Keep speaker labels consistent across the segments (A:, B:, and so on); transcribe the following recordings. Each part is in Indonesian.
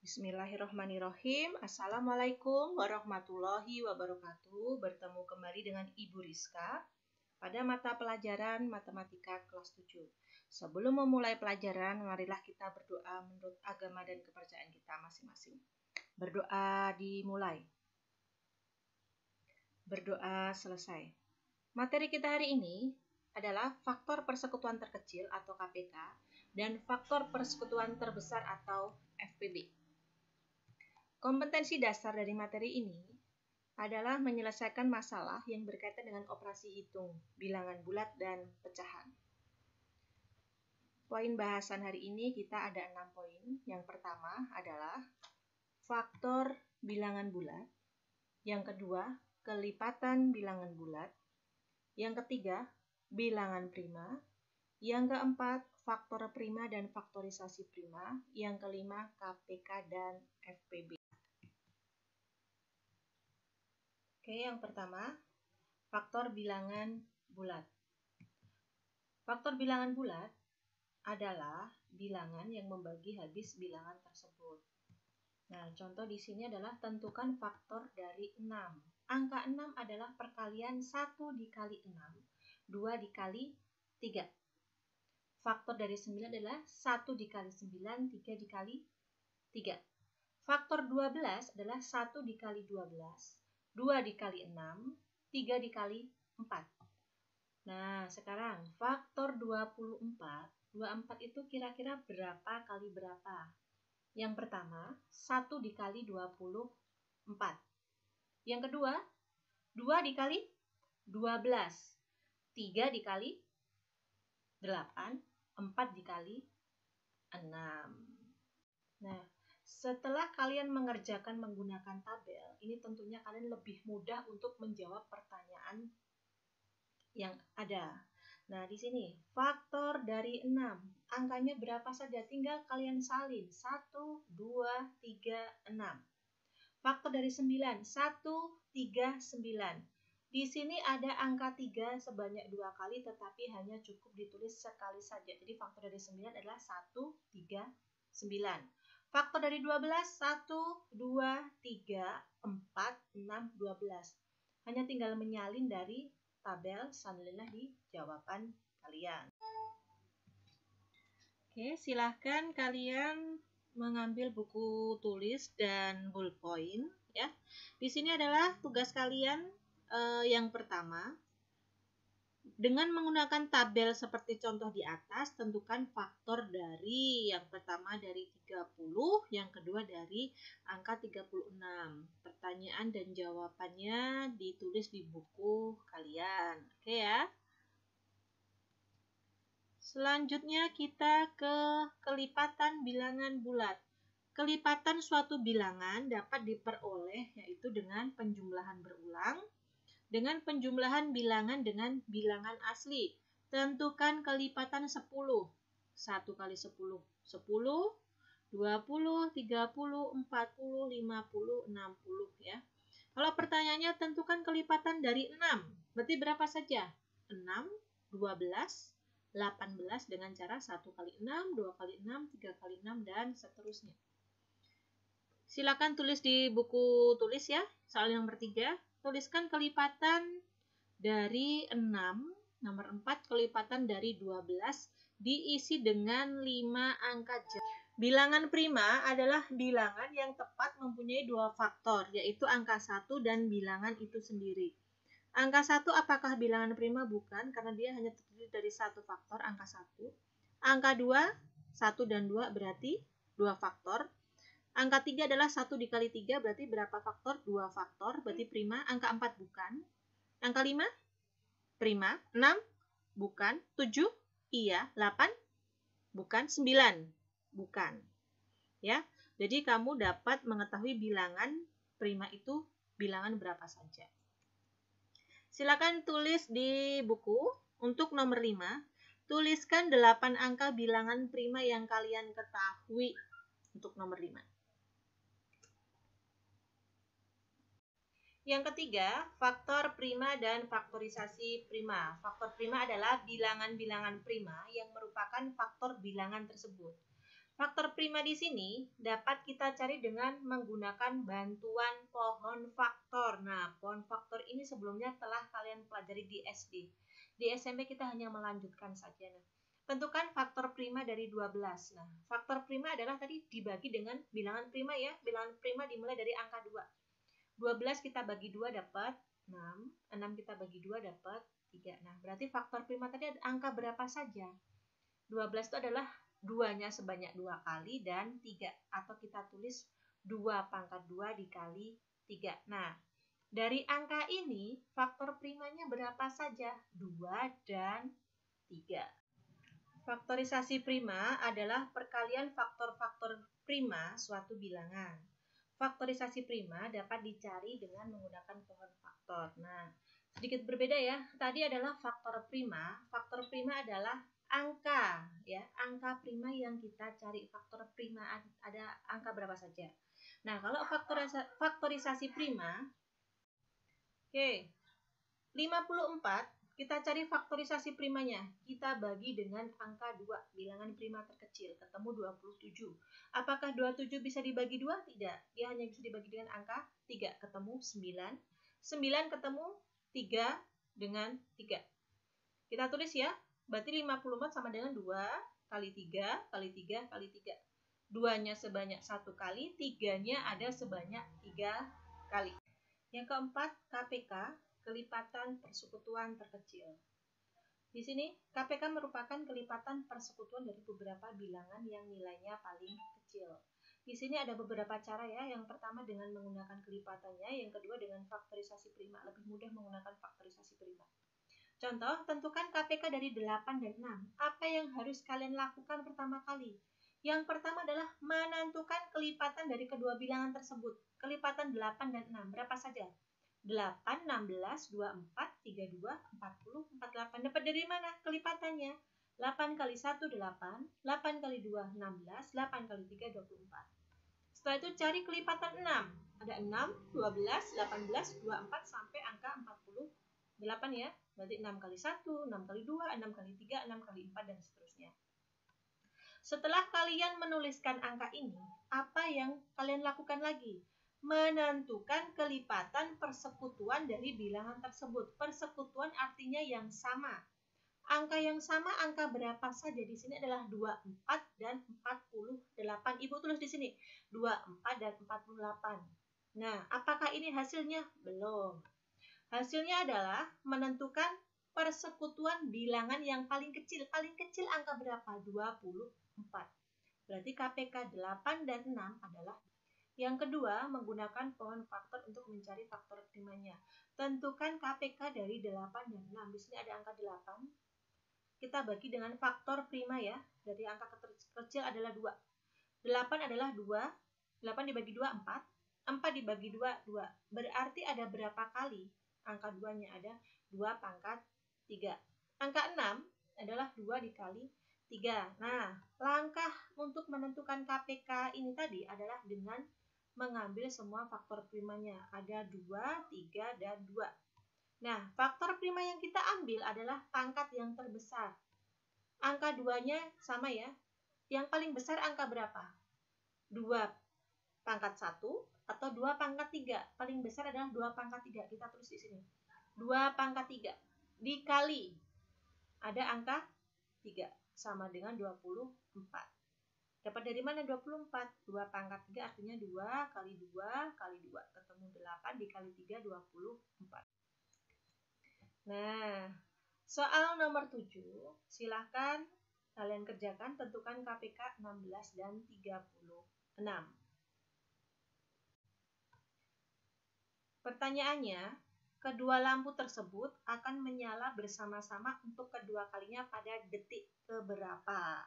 A: Bismillahirrahmanirrahim. Assalamualaikum warahmatullahi wabarakatuh. Bertemu kembali dengan Ibu Rizka pada mata pelajaran Matematika kelas 7. Sebelum memulai pelajaran, marilah kita berdoa menurut agama dan kepercayaan kita masing-masing. Berdoa dimulai. Berdoa selesai. Materi kita hari ini adalah faktor persekutuan terkecil atau KPK dan faktor persekutuan terbesar atau FPB. Kompetensi dasar dari materi ini adalah menyelesaikan masalah yang berkaitan dengan operasi hitung, bilangan bulat, dan pecahan. Poin bahasan hari ini kita ada 6 poin. Yang pertama adalah faktor bilangan bulat. Yang kedua, kelipatan bilangan bulat. Yang ketiga, bilangan prima. Yang keempat, faktor prima dan faktorisasi prima. Yang kelima, KPK dan FPB. Oke, yang pertama, faktor bilangan bulat. Faktor bilangan bulat adalah bilangan yang membagi habis bilangan tersebut. Nah, contoh di sini adalah tentukan faktor dari 6. Angka 6 adalah perkalian 1 dikali 6, 2 dikali 3. Faktor dari 9 adalah 1 dikali 9, 3 dikali 3. Faktor 12 adalah 1 dikali 12. 2 dikali 6, 3 dikali 4. Nah, sekarang faktor 24. 24 itu kira-kira berapa kali berapa? Yang pertama, 1 dikali 24. Yang kedua, 2 dikali 12. 3 dikali 8, 4 dikali 6. Nah, setelah kalian mengerjakan menggunakan tabel, ini tentunya kalian lebih mudah untuk menjawab pertanyaan yang ada. Nah, di sini faktor dari 6, angkanya berapa saja? Tinggal kalian salin. 1, 2, 3, 6. Faktor dari 9, 1, 3, 9. Di sini ada angka 3 sebanyak 2 kali, tetapi hanya cukup ditulis sekali saja. Jadi faktor dari 9 adalah 1, 3, 9. Faktor dari 12, 1, 2, 3, 4, 6, 12. Hanya tinggal menyalin dari tabel, salinlah di jawaban kalian. Oke, silahkan kalian mengambil buku tulis dan ballpoint ya. Di sini adalah tugas kalian yang pertama. Dengan menggunakan tabel seperti contoh di atas, tentukan faktor dari yang pertama dari 30, yang kedua dari angka 36. Pertanyaan dan jawabannya ditulis di buku kalian. Oke ya. Selanjutnya kita ke kelipatan bilangan bulat. Kelipatan suatu bilangan dapat diperoleh yaitu dengan penjumlahan berulang, dengan penjumlahan bilangan dengan bilangan asli. Tentukan kelipatan 10. 1 kali 10, 10, 20, 30, 40, 50, 60 ya. Kalau pertanyaannya tentukan kelipatan dari 6, berarti berapa saja? 6, 12, 18 dengan cara 1 kali 6, 2 kali 6, 3 kali 6, dan seterusnya. Silakan tulis di buku tulis ya, soal nomor 3. Tuliskan kelipatan dari 6, nomor 4, kelipatan dari 12, diisi dengan 5 angka jauh. Bilangan prima adalah bilangan yang tepat mempunyai 2 faktor, yaitu angka 1 dan bilangan itu sendiri. Angka 1 apakah bilangan prima? Bukan, karena dia hanya terdiri dari 1 faktor, angka 1. Angka 2, 1 dan 2 berarti 2 faktor. Angka 3 adalah 1 dikali 3, berarti berapa faktor? 2 faktor, berarti prima. Angka 4 bukan. Angka 5, prima. 6, bukan. 7, iya. 8, bukan. 9, bukan. Ya, jadi kamu dapat mengetahui bilangan prima itu bilangan berapa saja. Silakan tulis di buku. Untuk nomor 5, tuliskan 8 angka bilangan prima yang kalian ketahui. Untuk nomor 5. Yang ketiga, faktor prima dan faktorisasi prima. Faktor prima adalah bilangan-bilangan prima yang merupakan faktor bilangan tersebut. Faktor prima di sini dapat kita cari dengan menggunakan bantuan pohon faktor. Nah, pohon faktor ini sebelumnya telah kalian pelajari di SD. Di SMP kita hanya melanjutkan saja. Nah, tentukan faktor prima dari 12. Nah, faktor prima adalah tadi dibagi dengan bilangan prima ya. Bilangan prima dimulai dari angka 2. 12 kita bagi 2 dapat 6. 6 kita bagi 2 dapat 3. Nah, berarti faktor prima tadi ada angka berapa saja? 12 itu adalah 2-nya sebanyak 2 kali dan 3. Atau kita tulis 2 pangkat 2 dikali 3. Nah, dari angka ini faktor primanya berapa saja? 2 dan 3. Faktorisasi prima adalah perkalian faktor-faktor prima suatu bilangan. Faktorisasi prima dapat dicari dengan menggunakan pohon faktor. Nah, sedikit berbeda ya. Tadi adalah faktor prima. Faktor prima adalah angka ya, angka prima yang kita cari. Faktor prima ada angka berapa saja. Nah, kalau faktorisasi prima, oke, 54 kita cari faktorisasi primanya. Kita bagi dengan angka 2, bilangan prima terkecil, ketemu 27. Apakah 27 bisa dibagi 2? Tidak. Dia hanya bisa dibagi dengan angka 3, ketemu 9. 9 ketemu 3 dengan 3. Kita tulis ya. Berarti 54 sama dengan 2 kali 3 kali 3 kali 3. 2-nya sebanyak 1 kali, 3-nya ada sebanyak 3 kali. Yang keempat, KPK, kelipatan persekutuan terkecil. Di sini, KPK merupakan kelipatan persekutuan dari beberapa bilangan yang nilainya paling kecil. Di sini ada beberapa cara ya. Yang pertama dengan menggunakan kelipatannya, yang kedua dengan faktorisasi prima. Lebih mudah menggunakan faktorisasi prima. Contoh, tentukan KPK dari 8 dan 6. Apa yang harus kalian lakukan pertama kali? Yang pertama adalah menentukan kelipatan dari kedua bilangan tersebut. Kelipatan 8 dan 6. Berapa saja? 8, 16, 24, 32, 40, 48. Dapat dari mana kelipatannya? 8 kali 1, 8. 8 kali 2, 16. 8 kali 3, 24. Setelah itu cari kelipatan 6. Ada 6, 12, 18, 24, sampai angka 48 ya. Berarti 6 kali 1, 6 kali 2, 6 kali 3, 6 kali 4, dan seterusnya. Setelah kalian menuliskan angka ini, apa yang kalian lakukan lagi? Menentukan kelipatan persekutuan dari bilangan tersebut. Persekutuan artinya yang sama. Angka yang sama, angka berapa saja? Di sini adalah 24 dan 48. Ibu tulis di sini 24 dan 48. Nah, apakah ini hasilnya? Belum. Hasilnya adalah menentukan persekutuan bilangan yang paling kecil. Paling kecil angka berapa? 24. Berarti KPK 8 dan 6 adalah. Yang kedua, menggunakan pohon faktor untuk mencari faktor primanya. Tentukan KPK dari 8 dan 6. Di sini ada angka 8. Kita bagi dengan faktor prima ya. Dari angka kecil adalah 2. 8 adalah 2. 8 dibagi 2, 4. 4 dibagi 2, 2. Berarti ada berapa kali? Angka 2-nya ada 2 pangkat 3. Angka 6 adalah 2 dikali 3. Nah, langkah untuk menentukan KPK ini tadi adalah dengan mengambil semua faktor primanya. Ada 2, 3, dan 2. Nah, faktor prima yang kita ambil adalah pangkat yang terbesar. Angka 2-nya sama ya. Yang paling besar angka berapa? 2 pangkat 1 atau 2 pangkat 3. Paling besar adalah 2 pangkat 3. Kita tulis di sini. 2 pangkat 3 dikali ada angka 3 sama dengan 24. Dapat dari mana 24? 2 pangkat 3 artinya 2 kali 2 kali 2. Ketemu 8 dikali 3, 24. Nah, soal nomor 7. Silahkan kalian kerjakan. Tentukan KPK 16 dan 36. Pertanyaannya, kedua lampu tersebut akan menyala bersama-sama untuk kedua kalinya pada detik keberapa?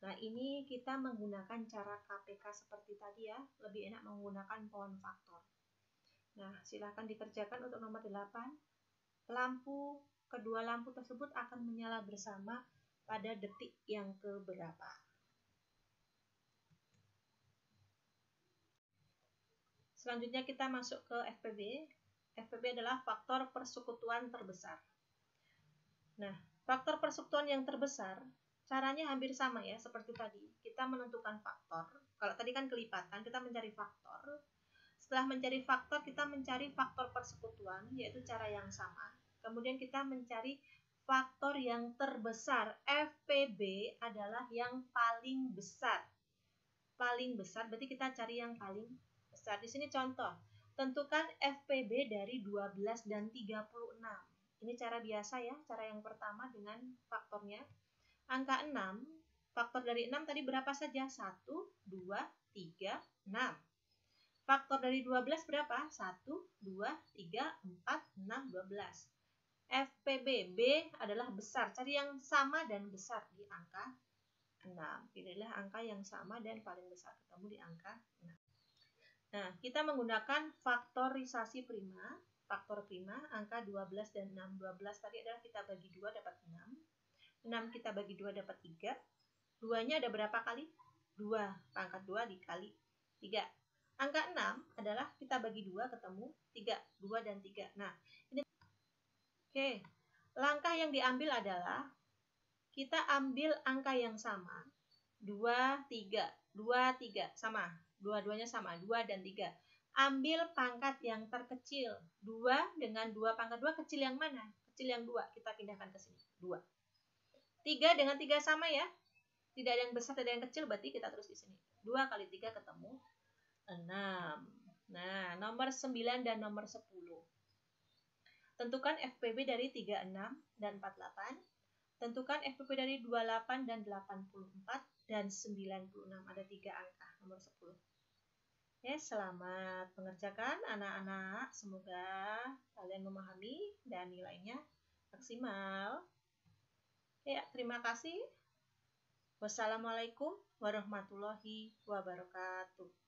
A: Nah, ini kita menggunakan cara KPK seperti tadi ya. Lebih enak menggunakan pohon faktor. Nah, silahkan dikerjakan untuk nomor 8. Kedua lampu tersebut akan menyala bersama pada detik yang keberapa? Selanjutnya kita masuk ke FPB. FPB adalah faktor persekutuan terbesar. Nah, faktor persekutuan yang terbesar, caranya hampir sama ya, seperti tadi. Kita menentukan faktor. Kalau tadi kan kelipatan, kita mencari faktor. Setelah mencari faktor, kita mencari faktor persekutuan, yaitu cara yang sama. Kemudian kita mencari faktor yang terbesar. FPB adalah yang paling besar. Paling besar, berarti kita cari yang paling besar. Di sini contoh. Tentukan FPB dari 12 dan 36. Ini cara biasa ya, cara yang pertama dengan faktornya. Angka 6, faktor dari 6 tadi berapa saja? 1, 2, 3, 6. Faktor dari 12 berapa? 1, 2, 3, 4, 6, 12. FPB, B adalah besar. Cari yang sama dan besar di angka 6. Pilihlah angka yang sama dan paling besar, ketemu di angka 6. Nah, kita menggunakan faktorisasi prima. Faktor prima, angka 12 dan 6. 12 tadi adalah kita bagi 2 dapat 6. 6 kita bagi 2 dapat 3. 2-nya ada berapa kali? 2. Pangkat 2 dikali 3. Angka 6 adalah kita bagi 2 ketemu 3. 2 dan 3. Nah, ini. Oke. Langkah yang diambil adalah kita ambil angka yang sama. 2, 3. 2, 3. Sama. Dua-duanya sama. 2 dan 3. Ambil pangkat yang terkecil. 2 dengan 2 pangkat 2 kecil yang mana? Kecil yang 2. Kita pindahkan ke sini. 2. 3 dengan 3 sama ya. Tidak ada yang besar, tidak ada yang kecil, berarti kita terus di sini. 2 kali 3 ketemu 6. Nah, nomor 9 dan nomor 10. Tentukan FPB dari 36 dan 48. Tentukan FPB dari 28 dan 84 dan 96. Ada 3 angka, nomor 10. Ya, selamat mengerjakan anak-anak. Semoga kalian memahami dan nilainya maksimal. Ya, terima kasih. Wassalamualaikum warahmatullahi wabarakatuh.